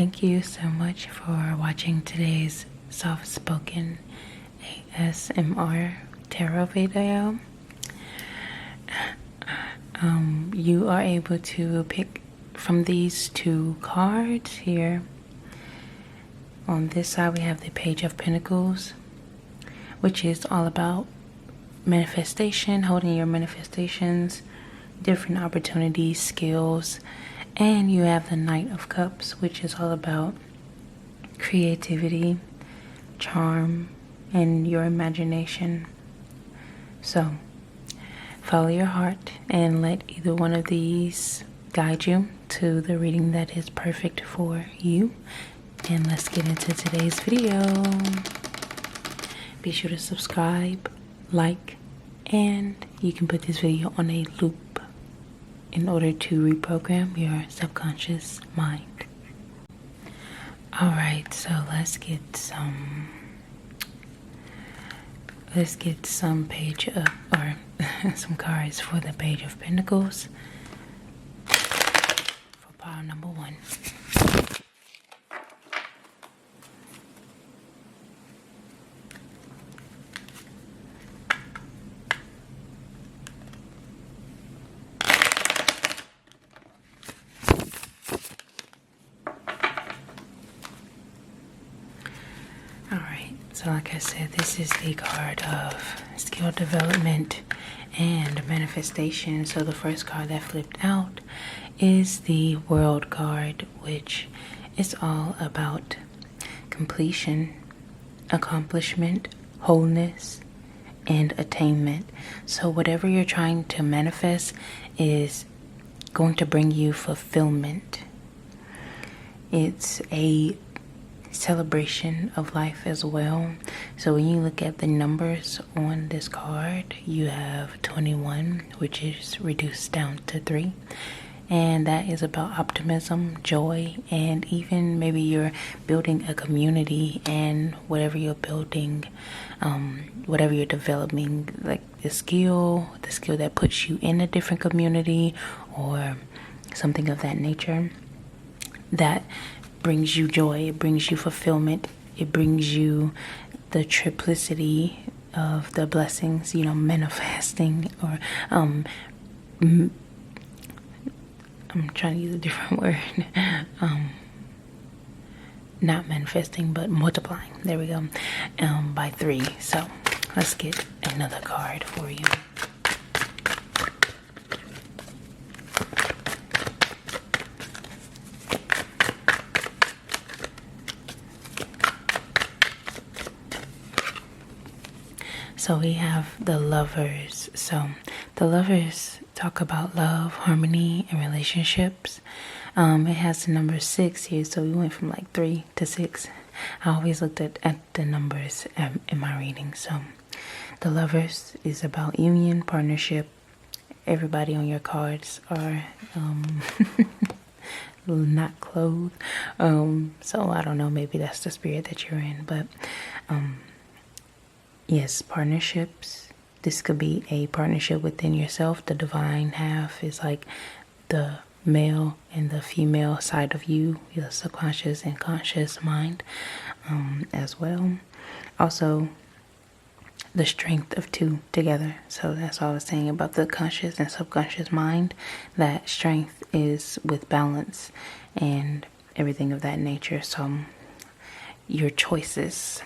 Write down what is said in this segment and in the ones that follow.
Thank you so much for watching today's soft-spoken ASMR tarot video. You are able to pick from these two cards here. On this side we have the Page of Pentacles, which is all about manifestation, holding your manifestations, different opportunities, skills. And you have the Knight of Cups, which is all about creativity, charm, and your imagination. So follow your heart and let either one of these guide you to the reading that is perfect for you. And let's get into today's video. Be sure to subscribe, like, and you can put this video on a loop in order to reprogram your subconscious mind. Alright, so let's get some page of, or some cards for the Page of Pentacles for pile number 1. So like I said, this is the card of skill development and manifestation. So the first card that flipped out is the World card, which is all about completion, accomplishment, wholeness, and attainment. So whatever you're trying to manifest is going to bring you fulfillment. It's a celebration of life as well. So when you look at the numbers on this card, you have 21, which is reduced down to 3, and that is about optimism, joy, and even maybe you're building a community, and whatever you're building, whatever you're developing, like the skill that puts you in a different community or something of that nature, that brings you joy, it brings you fulfillment, it brings you the triplicity of the blessings, manifesting, or I'm trying to use a different word, not manifesting but multiplying, there we go, by 3. So let's get another card for you. So we have the Lovers. So the Lovers talk about love, harmony, and relationships. It has the number 6 here, so we went from like 3 to 6. I always looked at the numbers in my reading. So the Lovers is about union, partnership. Everybody on your cards are not clothed. So I don't know, maybe that's the spirit that you're in, but yes, partnerships. This could be a partnership within yourself. The divine half is like the male and the female side of you, your subconscious and conscious mind, as well. Also, the strength of 2 together. So that's all I was saying about the conscious and subconscious mind. That strength is with balance and everything of that nature. So your choices.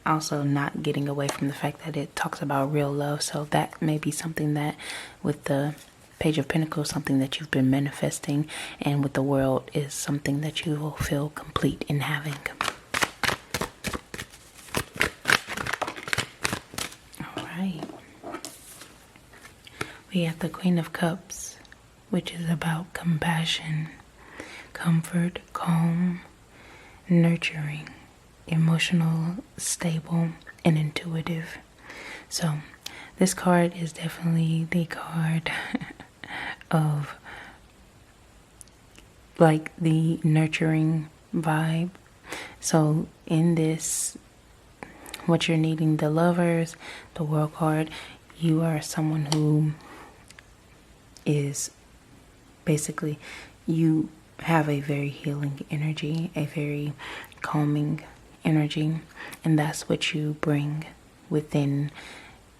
Also not getting away from the fact that it talks about real love. So that may be something that with the Page of Pentacles, something that you've been manifesting, and with the World is something that you will feel complete in having. Alright. We have the Queen of Cups, which is about compassion, comfort, calm, nurturing, emotional, stable, and intuitive. So this card is definitely the card of like the nurturing vibe. So in this, what you're needing, the Lovers, the World card, you are someone who is basically, you have a very healing energy, a very calming energy, and that's what you bring within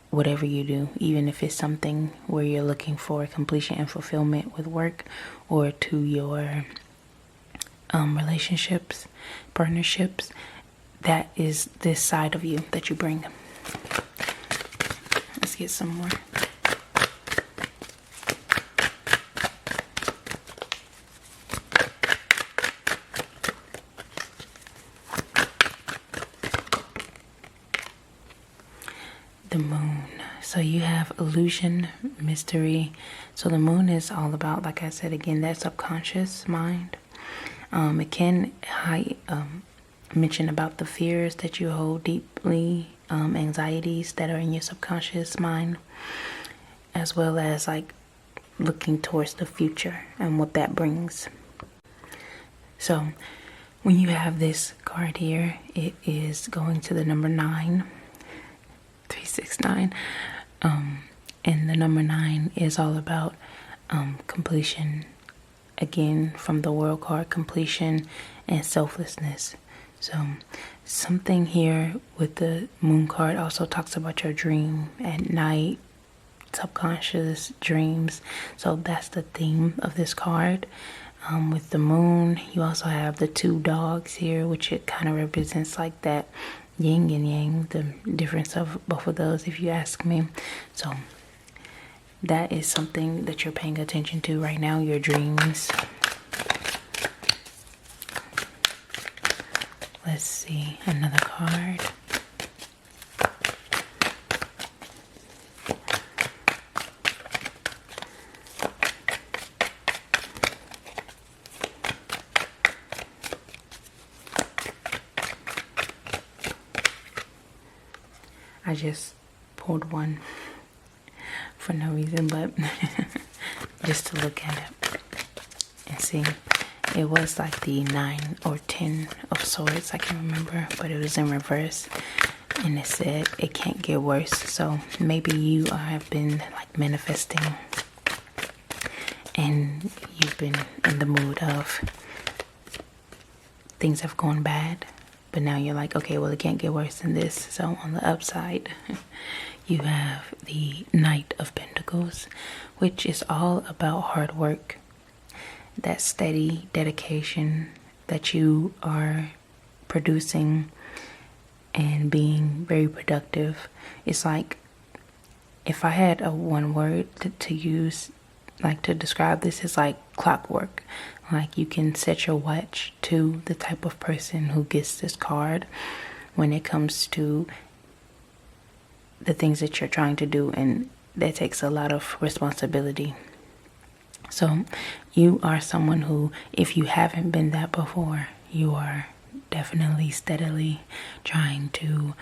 whatever you do, even if it's something where you're looking for completion and fulfillment with work, or to your relationships, partnerships. That is this side of you that you bring. Let's get some more. The moon. So you have illusion, mystery. So the moon is all about, like I said again, that subconscious mind. It can mention about the fears that you hold deeply, anxieties that are in your subconscious mind, as well as like looking towards the future and what that brings. So when you have this card here, it is going to the number 9, 369, and the number 9 is all about completion. Again, from the World card, completion and selflessness. So something here with the Moon card also talks about your dream at night, subconscious dreams. So that's the theme of this card. With the moon, you also have the 2 dogs here, which it kind of represents like that yin and yang, the difference of both of those, if you ask me. So that is something that you're paying attention to right now, your dreams. Let's see, another card. I just pulled one for no reason, but just to look at it and see. It was like the 9 or 10 of swords, I can't remember, but it was in reverse, and it said it can't get worse. So maybe you have been like manifesting and you've been in the mood of things have gone bad, but now you're like, okay, well, it can't get worse than this. So on the upside, you have the Knight of Pentacles, which is all about hard work, that steady dedication that you are producing and being very productive. It's like, if I had a one word to use, like to describe this, is like clockwork. Like you can set your watch to the type of person who gets this card when it comes to the things that you're trying to do, and that takes a lot of responsibility. So you are someone who, if you haven't been that before, you are definitely steadily trying to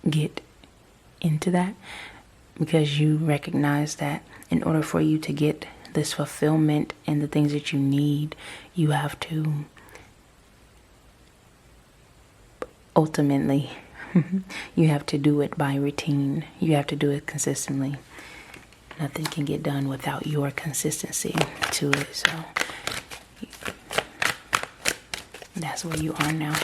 get into that, because you recognize that in order for you to get this fulfillment and the things that you need, you have to ultimately you have to do it by routine. You have to do it consistently. Nothing can get done without your consistency to it. So that's where you are now.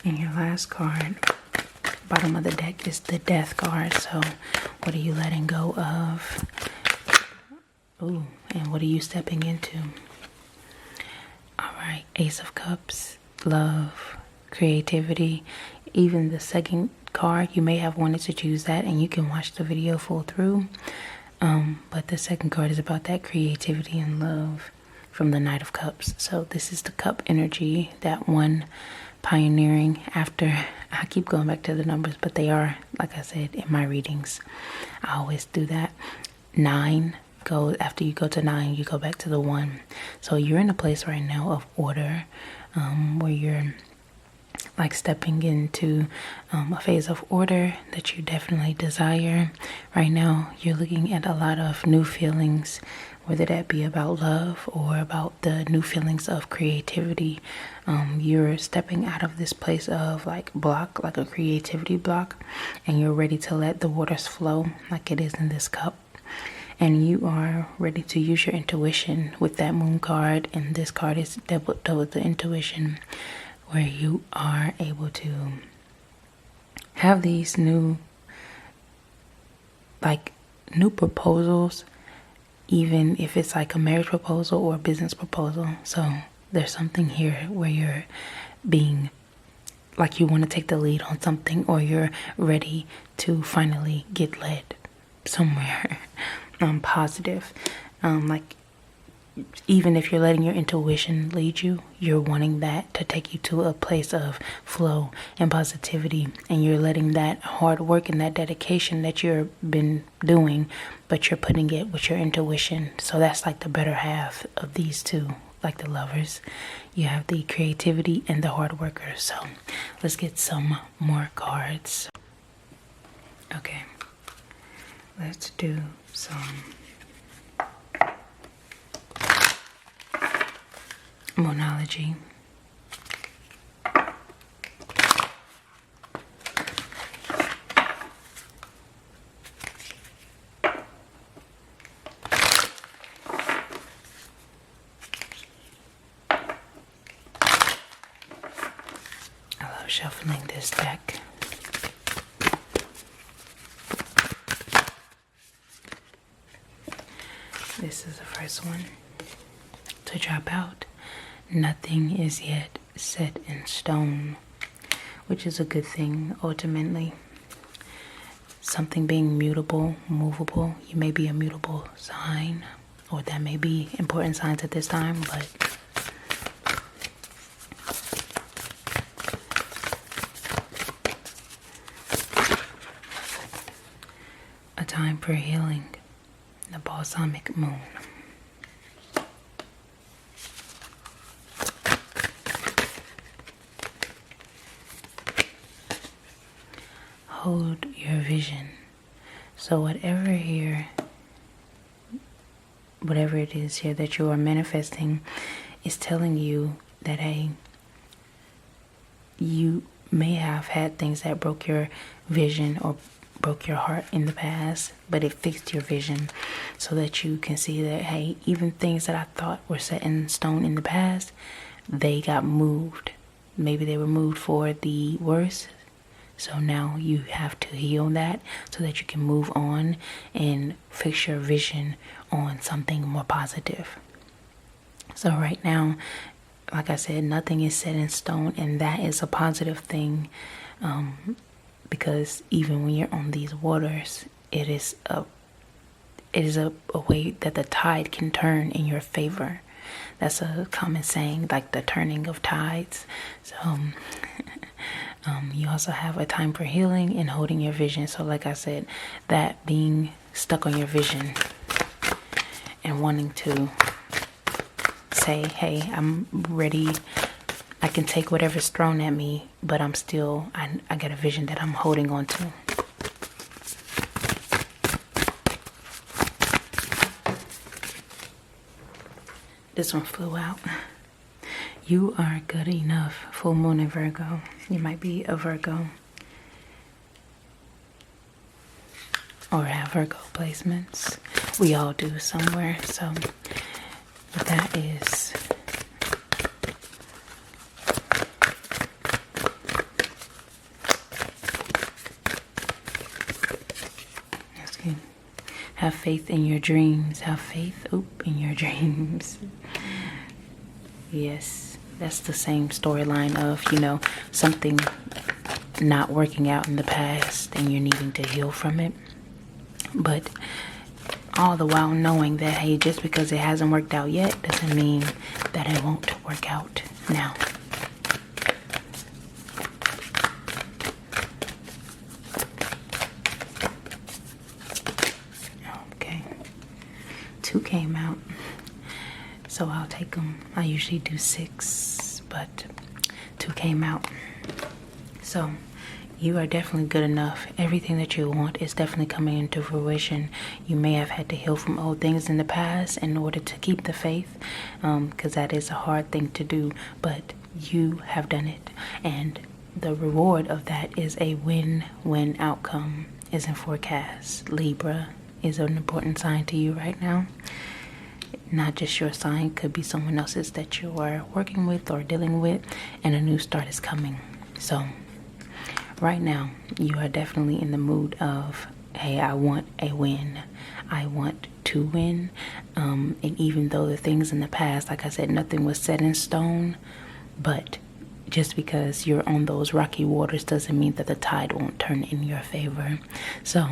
And your last card, bottom of the deck, is the Death card. So what are you letting go of? Ooh, and what are you stepping into? All right, Ace of Cups, love, creativity. Even the second card, you may have wanted to choose that, and you can watch the video full through. But the second card is about that creativity and love from the Knight of Cups. So this is the cup energy, that one pioneering after. I keep going back to the numbers, but they are, like I said, in my readings. I always do that. 9. Go after you go to 9, you go back to the 1. So you're in a place right now of order, where you're like stepping into a phase of order that you definitely desire. Right now you're looking at a lot of new feelings whether that be about love or about the new feelings of creativity. You're stepping out of this place of like a creativity block, and you're ready to let the waters flow like it is in this cup. And you are ready to use your intuition with that moon card, and this card is double the intuition, where you are able to have these new proposals, even if it's like a marriage proposal or a business proposal. So there's something here where you're being like you want to take the lead on something, or you're ready to finally get led somewhere positive. Like even if you're letting your intuition lead you, you're wanting that to take you to a place of flow and positivity, and you're letting that hard work and that dedication that you've been doing, but you're putting it with your intuition. So that's like the better half of these two, like the lovers. You have the creativity and the hard worker. So let's get some more cards. Okay, let's do some Moonology. I love shuffling this deck. This is the first one to drop out. Nothing is yet set in stone, which is a good thing ultimately. Something being mutable, movable. You may be a mutable sign, or that may be important signs at this time, but a time for healing. The balsamic moon. Hold your vision. So whatever it is here that you are manifesting is telling you that, hey, you may have had things that broke your vision or broke your heart in the past, but it fixed your vision so that you can see that, hey, even things that I thought were set in stone in the past, they got moved. Maybe they were moved for the worse. So now you have to heal that so that you can move on and fix your vision on something more positive. So right now, like I said, nothing is set in stone, and that is a positive thing, because even when you're on these waters, it is a way that the tide can turn in your favor. That's a common saying, like the turning of tides. So you also have a time for healing and holding your vision. So like I said, that being stuck on your vision and wanting to say, hey, I'm ready. I can take whatever's thrown at me, but I got a vision that I'm holding on to. This one flew out. You are good enough. Full moon in Virgo. You might be a Virgo or have Virgo placements. We all do somewhere. So that is that's good. Have faith in your dreams. Have faith in your dreams. Yes, that's the same storyline of, something not working out in the past and you're needing to heal from it. But all the while knowing that, hey, just because it hasn't worked out yet doesn't mean that it won't work out now. Okay. 2 came out. So I'll take them. I usually do 6, but 2 came out. So you are definitely good enough. Everything that you want is definitely coming into fruition. You may have had to heal from old things in the past in order to keep the faith, because that is a hard thing to do, but you have done it, and the reward of that is a win-win outcome is in forecast. Libra is an important sign to you right now. Not just your sign, could be someone else's that you are working with or dealing with, and a new start is coming. So right now you are definitely in the mood of, hey, I want a win. I want to win. And even though the things in the past, like I said, nothing was set in stone, but just because you're on those rocky waters doesn't mean that the tide won't turn in your favor. So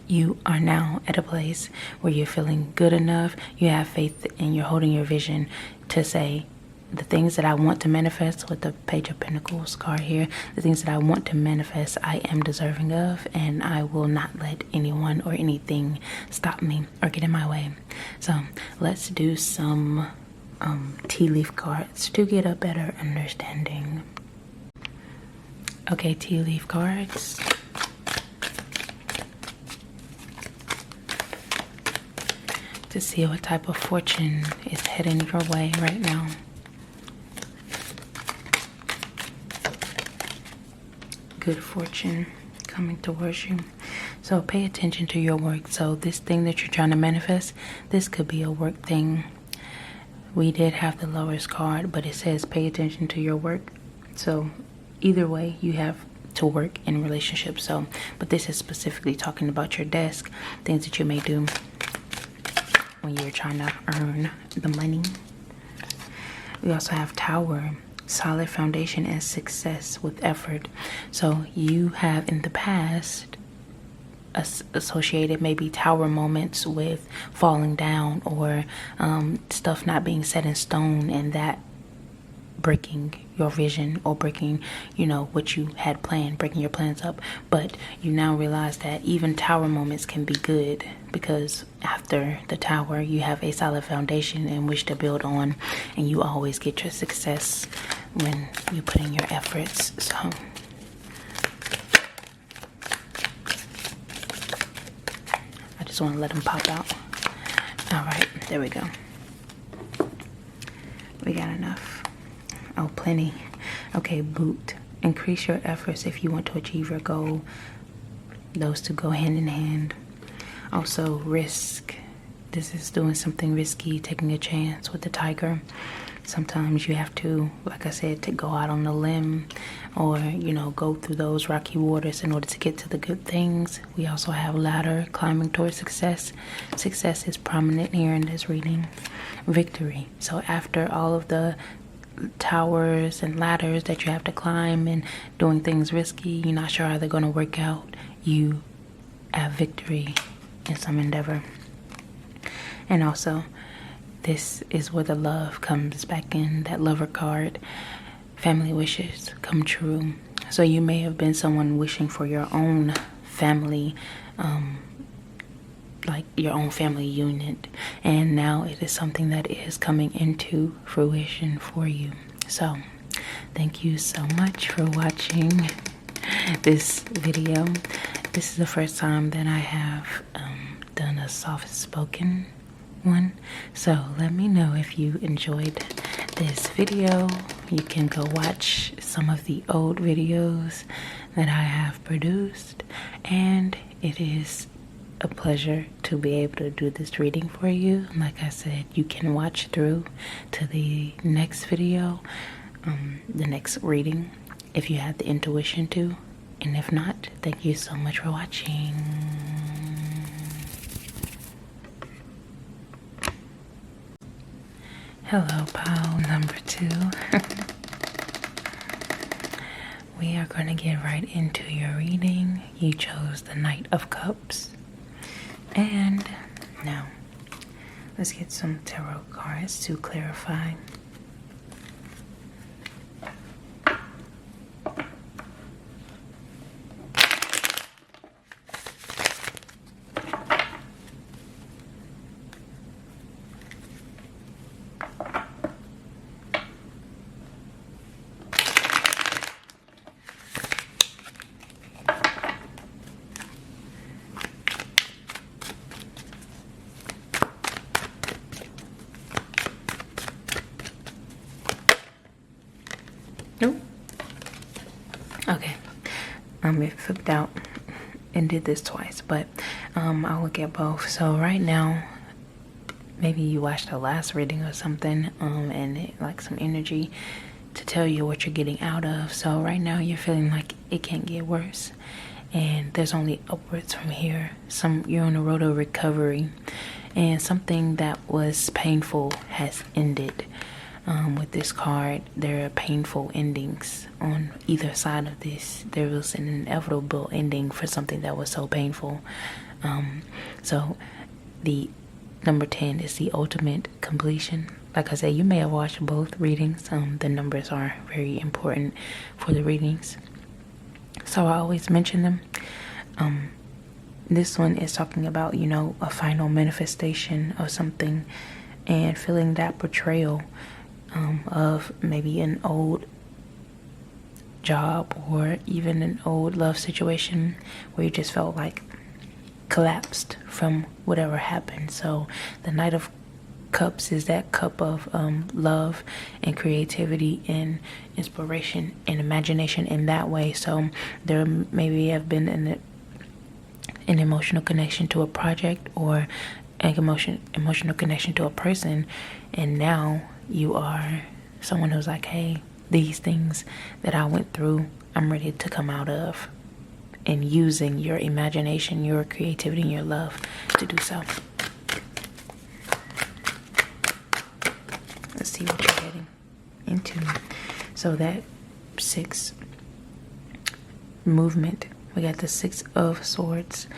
you are now at a place where you're feeling good enough, you have faith, and you're holding your vision to say, the things that I want to manifest, with the Page of Pentacles card here, the things that I want to manifest, I am deserving of, and I will not let anyone or anything stop me or get in my way. So let's do some tea leaf cards to get a better understanding. Okay, tea leaf cards. To see what type of fortune is heading your way right now. Good fortune coming towards you. So pay attention to your work. So this thing that you're trying to manifest, this could be a work thing. We did have the Lovers card, but it says pay attention to your work. So either way, you have to work in relationships. So, but this is specifically talking about your desk, things that you may do when you're trying to earn the money. We also have Tower, solid foundation and success with effort. So you have in the past associated maybe tower moments with falling down, or stuff not being set in stone, and that breaking your vision, or breaking, what you had planned, breaking your plans up. But you now realize that even tower moments can be good, because after the tower you have a solid foundation in which to build on, and you always get your success when you put in your efforts. So I just want to let them pop out. All right, there we go. We got enough. Oh, plenty. Okay, Boot. Increase your efforts if you want to achieve your goal. Those two go hand in hand. Also, Risk. This is doing something risky, taking a chance with the Tiger. Sometimes you have to, like I said, to go out on a limb, or, go through those rocky waters in order to get to the good things. We also have Ladder, climbing towards success. Success is prominent here in this reading. Victory. So after all of the towers and ladders that you have to climb and doing things risky, you're not sure how they're going to work out, you have victory in some endeavor. And also, this is where the love comes back in, that Lover card. Family wishes come true. So you may have been someone wishing for your own family, like your own family unit, and now it is something that is coming into fruition for you. So thank you so much for watching this video. This is the first time that I have done a soft spoken one, so let me know if you enjoyed this video. You can go watch some of the old videos that I have produced, and it is a pleasure to be able to do this reading for you. Like I said, you can watch through to the next video, the next reading, if you have the intuition to, and if not, thank you so much for watching. Hello, pile number 2. We are going to get right into your reading. You chose the Knight of Cups. And now, let's get some tarot cards to clarify. It flipped out and did this twice, but I'll look at both. So right now, maybe you watched the last reading or something, and it, like some energy to tell you what you're getting out of. So right now you're feeling like it can't get worse, and there's only upwards from here. You're on the road of recovery, and something that was painful has ended. With this card, there are painful endings on either side of this. There was an inevitable ending for something that was so painful. So the number 10 is the ultimate completion. Like I said, you may have watched both readings. The numbers are very important for the readings, so I always mention them. This one is talking about, a final manifestation of something, and feeling that betrayal of maybe an old job or even an old love situation where you just felt like collapsed from whatever happened. So the Knight of Cups is that cup of love and creativity and inspiration and imagination in that way. So there maybe have been an emotional connection to a project or an emotional connection to a person, and now you are someone who's like, hey, these things that I went through, I'm ready to come out of, and using your imagination, your creativity, and your love to do so. Let's see what you're heading into. So that 6 movement, we got the 6 of Swords,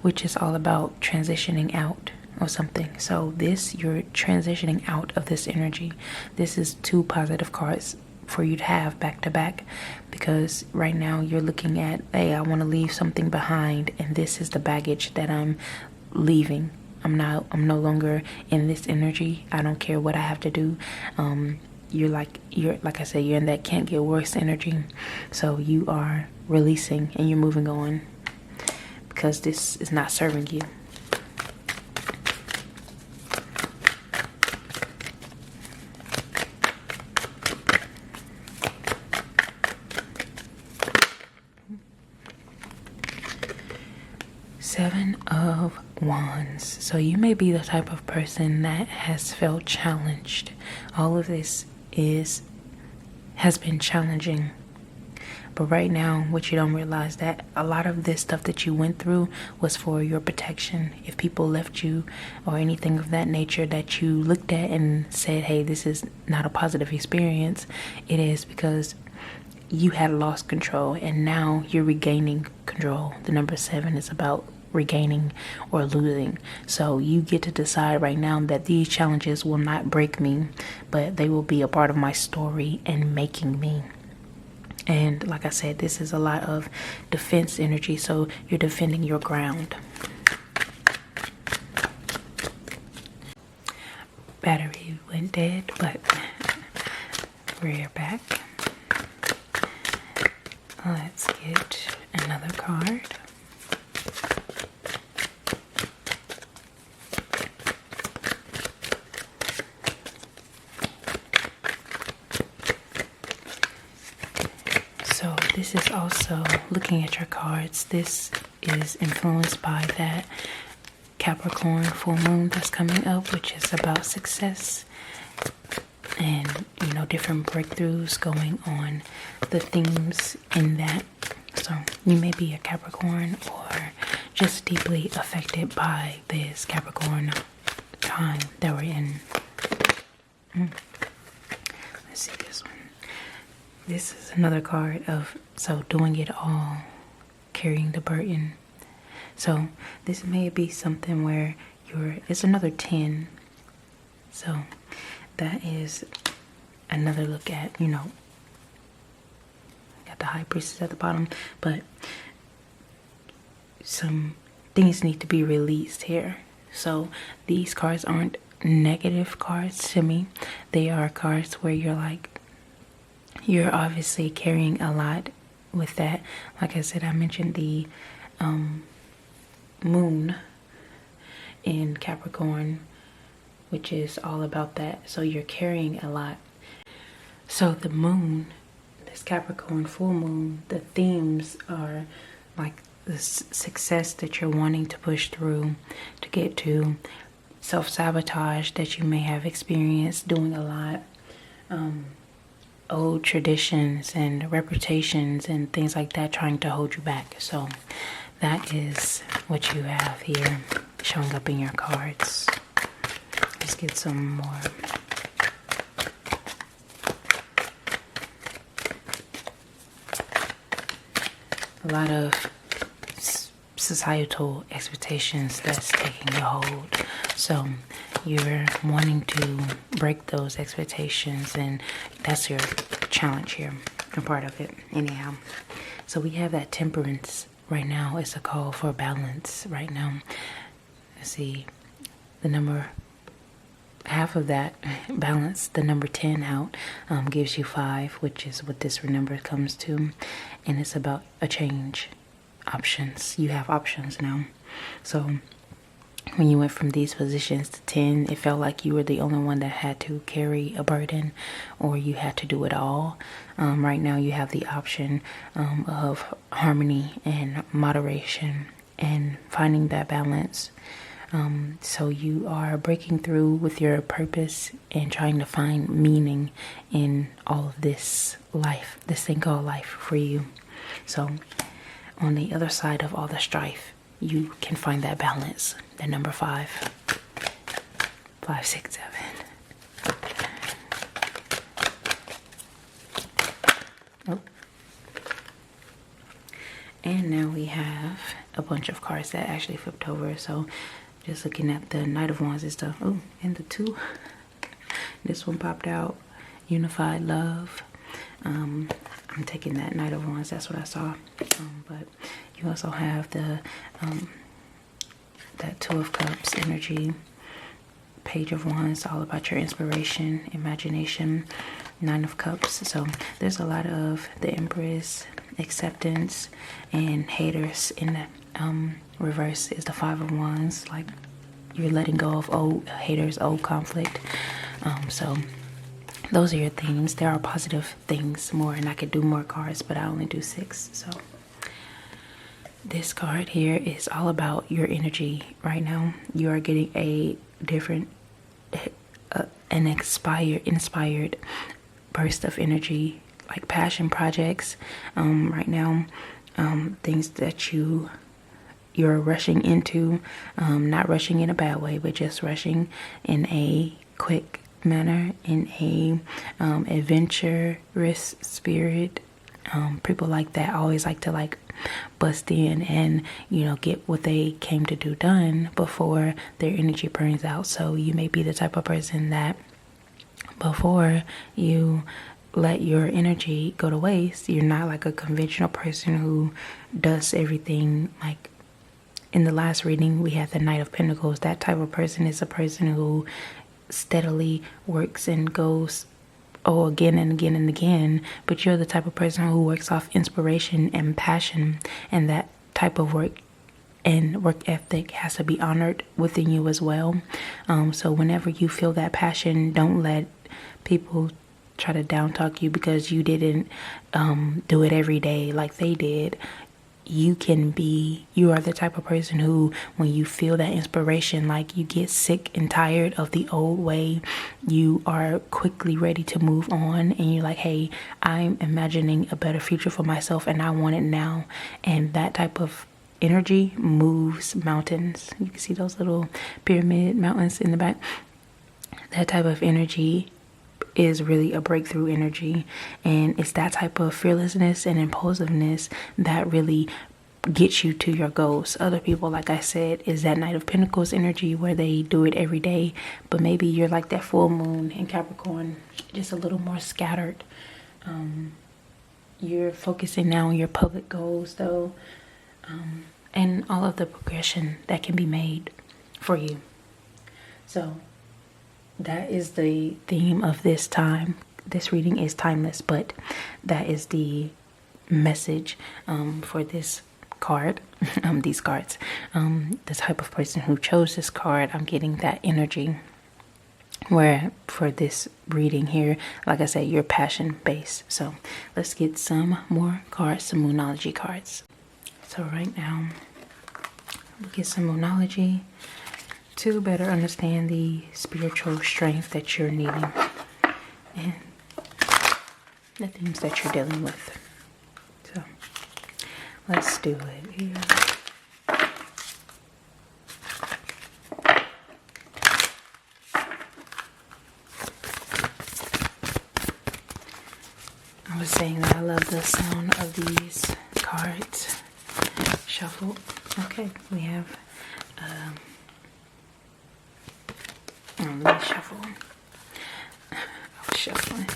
which is all about transitioning out of something. So you're transitioning out of this energy. This is 2 positive cards for you to have back to back, because right now you're looking at, hey, I want to leave something behind, and this is the baggage that I'm leaving. I'm no longer in this energy. I don't care what I have to do. You're like I said, you're in that can't get worse energy. So you are releasing and you're moving on, because this is not serving you. Seven of Wands. So you may be the type of person that has felt challenged. All of this has been challenging. But right now, what you don't realize, that a lot of this stuff that you went through was for your protection. If people left you or anything of that nature that you looked at and said, hey, this is not a positive experience, it is because you had lost control and now you're regaining control. The number 7 is about regaining or losing. So you get to decide right now that these challenges will not break me, but they will be a part of my story and making me. And like I said, this is a lot of defense energy, so you're defending your ground. Battery went dead, but we're back. Let's get another card. So this is also, looking at your cards, this is influenced by that Capricorn full moon that's coming up, which is about success and, different breakthroughs going on, the themes in that. So you may be a Capricorn or just deeply affected by this Capricorn time that we're in. Let's see this one. This is another card of, doing it all, carrying the burden. So this may be something where it's another 10. So that is another look at, got the High Priestess at the bottom, but some things need to be released here. So these cards aren't negative cards to me. They are cards where you're obviously carrying a lot with that. Like I said, I mentioned the moon in Capricorn, which is all about that. So you're carrying a lot. So the moon, this Capricorn full moon, the themes are like the success that you're wanting to push through to get to, self-sabotage that you may have experienced doing a lot, old traditions and reputations and things like that trying to hold you back. So that is what you have here showing up in your cards. Let's get some more. A lot of societal expectations that's taking a hold. So you're wanting to break those expectations, and that's your challenge here, a part of it anyhow. So we have that Temperance right now. It's a call for balance right now. Let's see, the number, half of that balance, the number 10 out, gives you 5, which is what this number comes to, and it's about a change. Options. You have options now. So when you went from these positions to 10, it felt like you were the only one that had to carry a burden, or you had to do it all. Right now you have the option of harmony and moderation and finding that balance. So you are breaking through with your purpose and trying to find meaning in all of this life, this thing called life for you. So on the other side of all the strife, you can find that balance, the number 5, 5, 6, 7. Oh. And now we have a bunch of cards that actually flipped over. So just looking at the Knight of Wands and stuff. Oh, and the 2. This one popped out. Unified love. I'm taking that Knight of Wands. That's what I saw. But you also have the that 2 of Cups energy. Page of Wands, all about your inspiration, imagination. 9 of Cups. So there's a lot of the Empress, acceptance, and haters. In the reverse is the 5 of Wands. Like you're letting go of old haters, old conflict. So those are your themes. There are positive things more, and I could do more cards, but I only do 6. So this card here is all about your energy right now. You are getting a different, an inspired burst of energy, like passion projects right now. Things that you're rushing into, not rushing in a bad way, but just rushing in a quick manner, in a adventurous spirit. People like that always like to like bust in and, you know, get what they came to do done before their energy burns out. So you may be the type of person that before you let your energy go to waste, you're not like a conventional person who does everything. Like in the last reading we had the Knight of Pentacles. That type of person is a person who steadily works and goes again and again and again. But you're the type of person who works off inspiration and passion, and that type of work and work ethic has to be honored within you as well. So whenever you feel that passion, don't let people try to down talk you because you didn't do it every day like they did. You are the type of person who, when you feel that inspiration, like you get sick and tired of the old way, you are quickly ready to move on, and you're like, hey, I'm imagining a better future for myself and I want it now. And that type of energy moves mountains. You can see those little pyramid mountains in the back. That type of energy is really a breakthrough energy, and it's that type of fearlessness and impulsiveness that really gets you to your goals. Other people, like I said, is that Knight of Pentacles energy where they do it every day, but maybe you're like that full moon in Capricorn, just a little more scattered. You're focusing now on your public goals though, and all of the progression that can be made for you. So that is the theme of this time. This reading is timeless, but that is the message for this card, these cards. The type of person who chose this card, I'm getting that energy. where for this reading here, like I said, you're passion based. So let's get some more cards, some Moonology cards. So right now, we'll get some Moonology to better understand the spiritual strength that you're needing and the things that you're dealing with. So let's do it here. I was saying that I love the sound of these cards shuffled. Okay, we have let me shuffle. I was shuffling.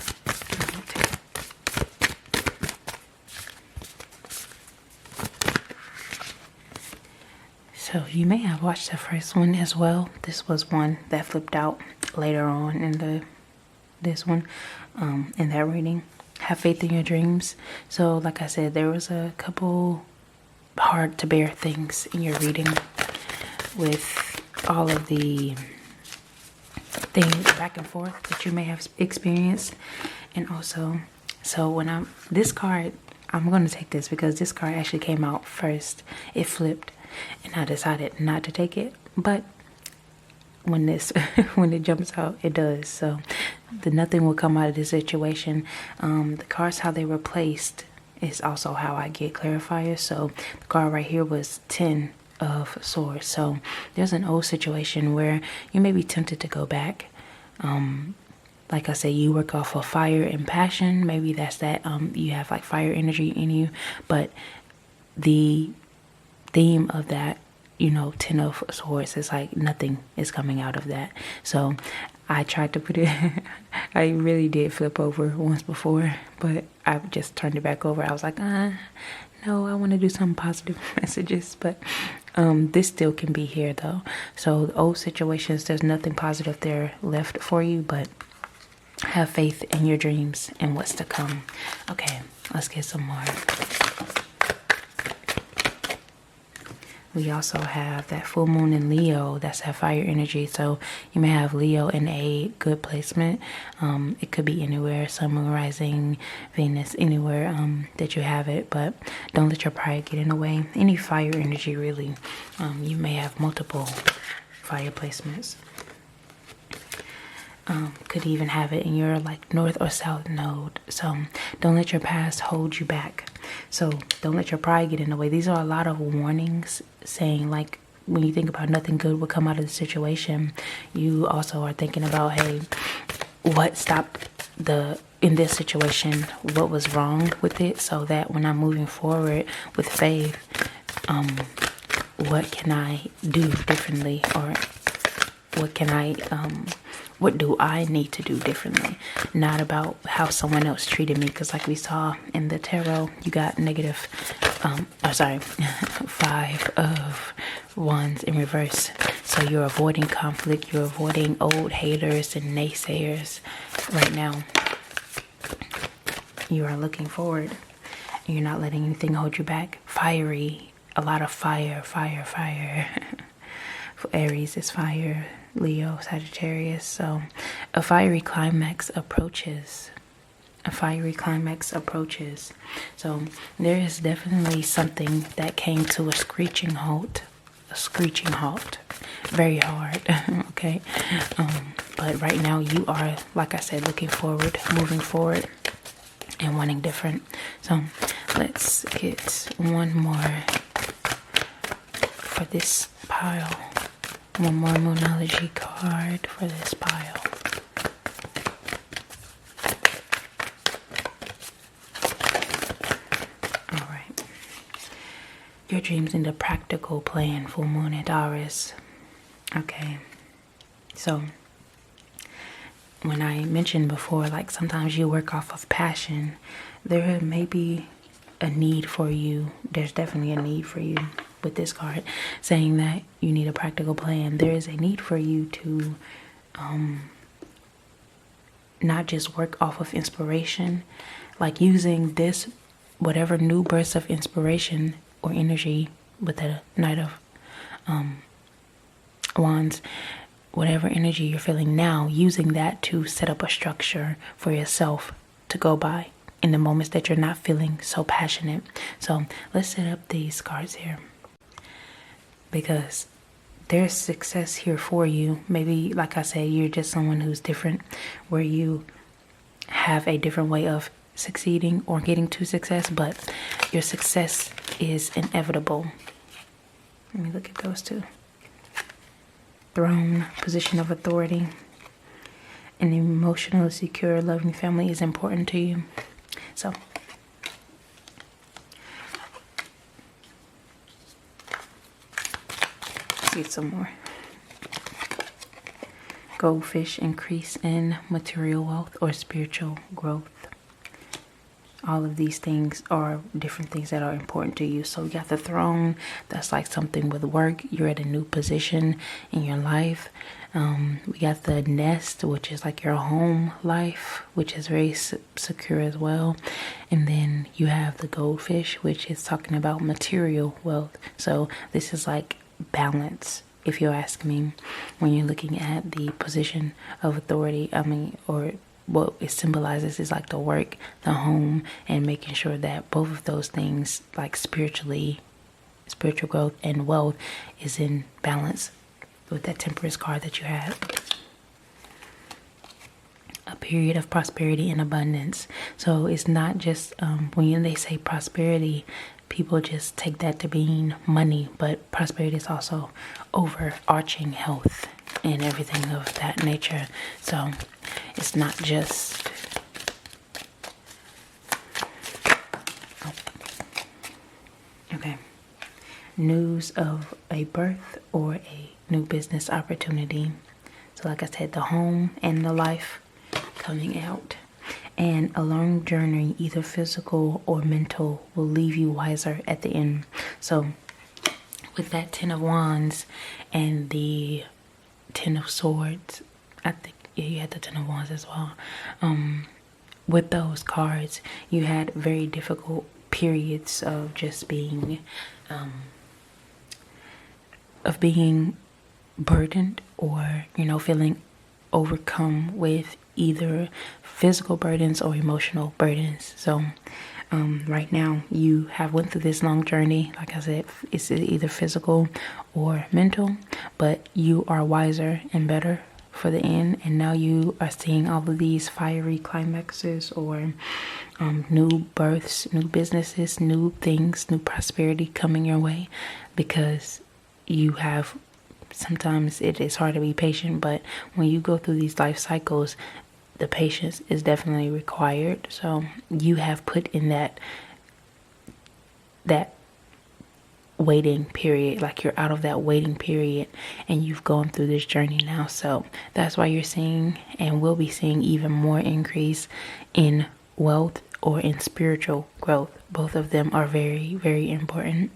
So you may have watched the first one as well. This was one that flipped out later on in this one, in that reading. Have faith in your dreams. So like I said, there was a couple hard to bear things in your reading with all of the things back and forth that you may have experienced. And also, so when this card, I'm going to take this because this card actually came out first. It flipped and I decided not to take it, but when when it jumps out, it does. So nothing will come out of this situation. The cards, how they were placed, is also how I get clarifiers. So the card right here was 10 of Swords. So there's an old situation where you may be tempted to go back. Like I say, you work off of fire and passion. Maybe that's that. You have like fire energy in you, but the theme of that, 10 of Swords is like nothing is coming out of that. So I tried to put it, I really did flip over once before, but I just turned it back over. I was like, no, I want to do some positive messages, but this still can be here though. So the old situations, there's nothing positive there left for you, but have faith in your dreams and what's to come. Okay, let's get some more. We also have that full moon in Leo. That's that fire energy. So you may have Leo in a good placement. It could be anywhere, Sun, Moon, Rising, Venus, anywhere that you have it. But don't let your pride get in the way. Any fire energy, really. You may have multiple fire placements. Could even have it in your like north or south node. So don't let your past hold you back. So don't let your pride get in the way. These are a lot of warnings saying, like, when you think about nothing good will come out of the situation, you also are thinking about, hey, what stopped in this situation, what was wrong with it, so that when I'm moving forward with faith, what can I do differently, or what do I need to do differently? Not about how someone else treated me, because like we saw in the tarot, you got negative, 5 of Wands in reverse. So you're avoiding conflict, you're avoiding old haters and naysayers right now. You are looking forward, and you're not letting anything hold you back. Fiery, a lot of fire. For Aries is fire. Leo, Sagittarius. So a fiery climax approaches. So there is definitely something that came to a screeching halt. Very hard. Okay. But right now you are, like I said, looking forward, moving forward, and wanting different. So let's get one more for this pile. One more Moonology card for this pile. Alright. Your dreams need a practical plan, full moon at Taurus. Okay. So, when I mentioned before, like sometimes you work off of passion, there may be a need for you. There's definitely a need for you. With this card saying that you need a practical plan, there is a need for you to not just work off of inspiration, like using this whatever new burst of inspiration or energy with the Knight of Wands, whatever energy you're feeling now, using that to set up a structure for yourself to go by in the moments that you're not feeling so passionate. So let's set up these cards here, because there's success here for you. Maybe, like I say, you're just someone who's different, where you have a different way of succeeding or getting to success, but your success is inevitable. Let me look at those two. Throne, position of authority. An emotionally secure, loving family is important to you. So let's get some more. Goldfish, increase in material wealth or spiritual growth. All of these things are different things that are important to you. So we got the throne. That's like something with work. You're at a new position in your life. We got the nest, which is like your home life, which is very secure as well. And then you have the goldfish, which is talking about material wealth. So this is like balance, if you ask me, when you're looking at the position of authority. Or what it symbolizes is like the work, the home, and making sure that both of those things, like spiritual growth and wealth, is in balance with that Temperance card that you have. A period of prosperity and abundance. So it's not just when they say prosperity, people just take that to mean money, but prosperity is also overarching health and everything of that nature. So it's not just okay, news of a birth or a new business opportunity. So like I said, the home and the life coming out. And a long journey, either physical or mental, will leave you wiser at the end. So with that 10 of Wands and the 10 of Swords, I think you had the 10 of Wands as well. With those cards, you had very difficult periods of just being burdened, or feeling overcome with either physical burdens or emotional burdens. So right now you have went through this long journey. Like I said, it's either physical or mental, but you are wiser and better for the end, and now you are seeing all of these fiery climaxes, or new births, new businesses, new things, new prosperity coming your way, because you have, sometimes it is hard to be patient, but when you go through these life cycles, the patience is definitely required. So you have put in that waiting period, like you're out of that waiting period, and you've gone through this journey now. So that's why you're seeing, and will be seeing, even more increase in wealth or in spiritual growth. Both of them are very, very important,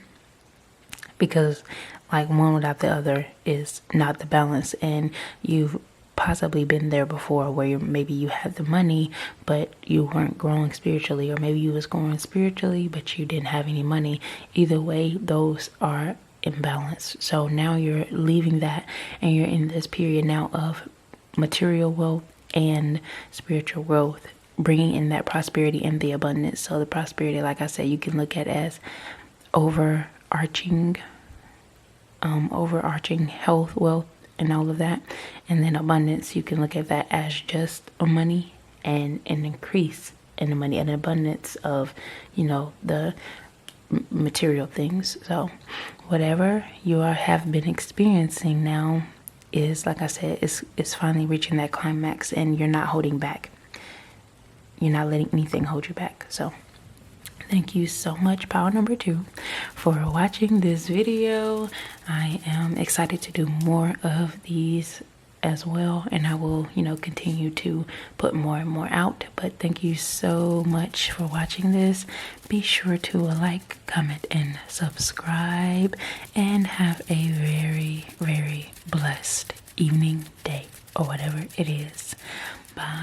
because like one without the other is not the balance. And you've possibly been there before, where maybe you had the money but you weren't growing spiritually, or maybe you was growing spiritually but you didn't have any money. Either way, those are imbalanced. So now you're leaving that, and you're in this period now of material wealth and spiritual growth, bringing in that prosperity and the abundance. So the prosperity, like I said, you can look at as overarching health, wealth, and all of that. And then abundance, you can look at that as just money and an increase in the money, an abundance of the material things. So whatever you have been experiencing now is, like I said, is finally reaching that climax, and you're not holding back. You're not letting anything hold you back. So thank you so much, power number 2, for watching this video. I am excited to do more of these as well, and I will continue to put more and more out. But thank you so much for watching this. Be sure to like, comment, and subscribe, and have a very, very blessed evening, day, or whatever it is. Bye.